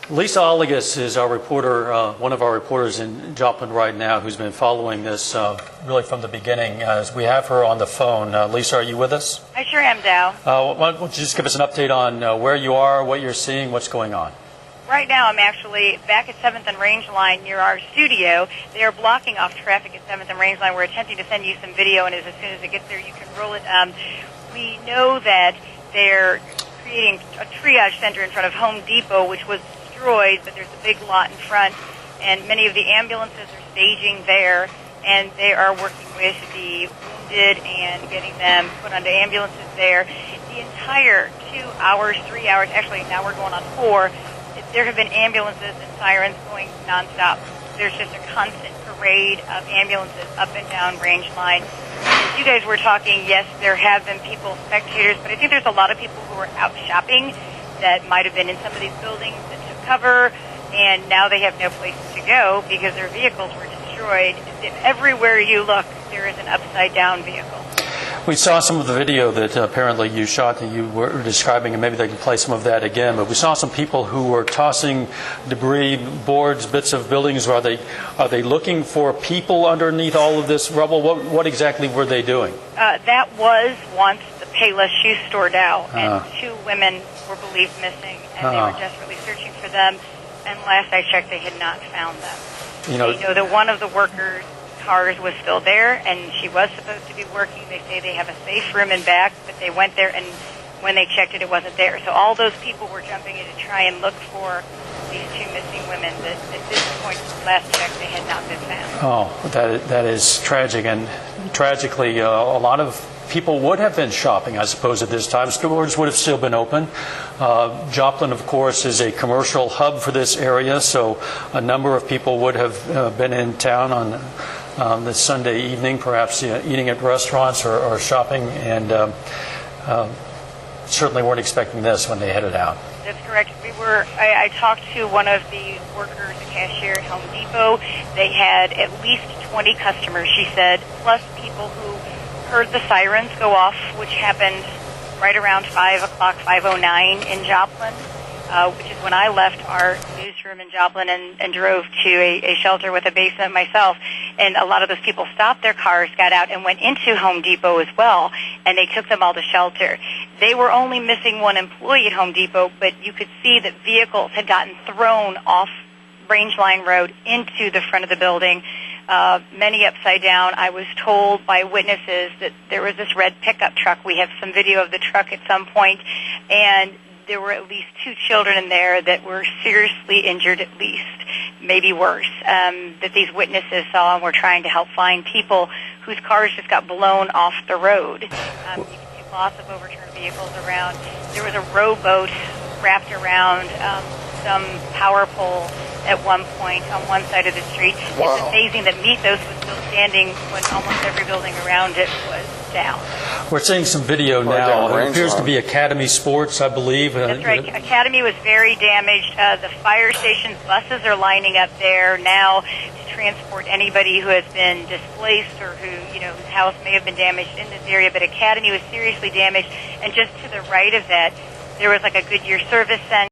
Lisa Olliges is our reporter, one of our reporters in Joplin right now, who's been following this really from the beginning. As we have her on the phone. Lisa, are you with us? I sure am, Dow. Why don't you just give us an update on where you are, what you're seeing, what's going on? Right now, I'm actually back at 7th and Range Line near our studio. They are blocking off traffic at 7th and Range Line. We're attempting to send you some video, and as soon as it gets there, you can roll it. We know that they're creating a triage center in front of Home Depot, which was destroyed, but there's a big lot in front, and many of the ambulances are staging there, and they are working with the wounded and getting them put onto ambulances there. The entire 2 hours, 3 hours, actually now we're going on 4, there have been ambulances and sirens going nonstop. There's just a constant parade of ambulances up and down Range Line. As you guys were talking, yes, there have been people, spectators, but I think there's a lot of people who are out shopping that might have been in some of these buildings that took cover, and now they have no place to go because their vehicles were destroyed. Everywhere you look, there is an upside-down vehicle. We saw some of the video that apparently you shot that you were describing, and maybe they can play some of that again. But we saw some people who were tossing debris, boards, bits of buildings. Are they looking for people underneath all of this rubble? What exactly were they doing? That was once the Payless shoe store, Dow, and 2 women were believed missing, and they were desperately searching for them. And last I checked, they had not found them. They know that one of the workers' cars was still there, and she was supposed to be working. They say they have a safe room in back, but they went there, and when they checked it, it wasn't there. So all those people were jumping in to try and look for these 2 missing women that at this point, last check, they had not been found. Oh, that is tragic, and tragically, a lot of people would have been shopping, I suppose, at this time. Stores would have still been open. Joplin, of course, is a commercial hub for this area, so a number of people would have been in town on this Sunday evening, perhaps eating at restaurants or shopping, and certainly weren't expecting this when they headed out. That's correct. I talked to one of the workers, a cashier at Home Depot. They had at least 20 customers, she said, plus people who heard the sirens go off, which happened right around 5 o'clock, 5:09 in Joplin, which is when I left our newsroom in Joplin and drove to a shelter with a basement myself. And a lot of those people stopped their cars, got out, and went into Home Depot as well, and they took them all to shelter. They were only missing 1 employee at Home Depot, but you could see that vehicles had gotten thrown off Range Line Road into the front of the building, many upside down. I was told by witnesses that there was this red pickup truck. We have some video of the truck at some point, and there were at least 2 children in there that were seriously injured, at least, maybe worse, that these witnesses saw, and were trying to help find people whose cars just got blown off the road. You can see lots of overturned vehicles around. There was a rowboat wrapped around some power pole at one point on one side of the street. Wow. It's amazing that Mythos was still standing when almost every building around it was down. We're seeing some video now. It appears to be Academy Sports, I believe. That's right. Academy was very damaged. The fire station's buses are lining up there now to transport anybody who has been displaced or whose house may have been damaged in this area. But Academy was seriously damaged. And just to the right of that, there was like a Goodyear service center.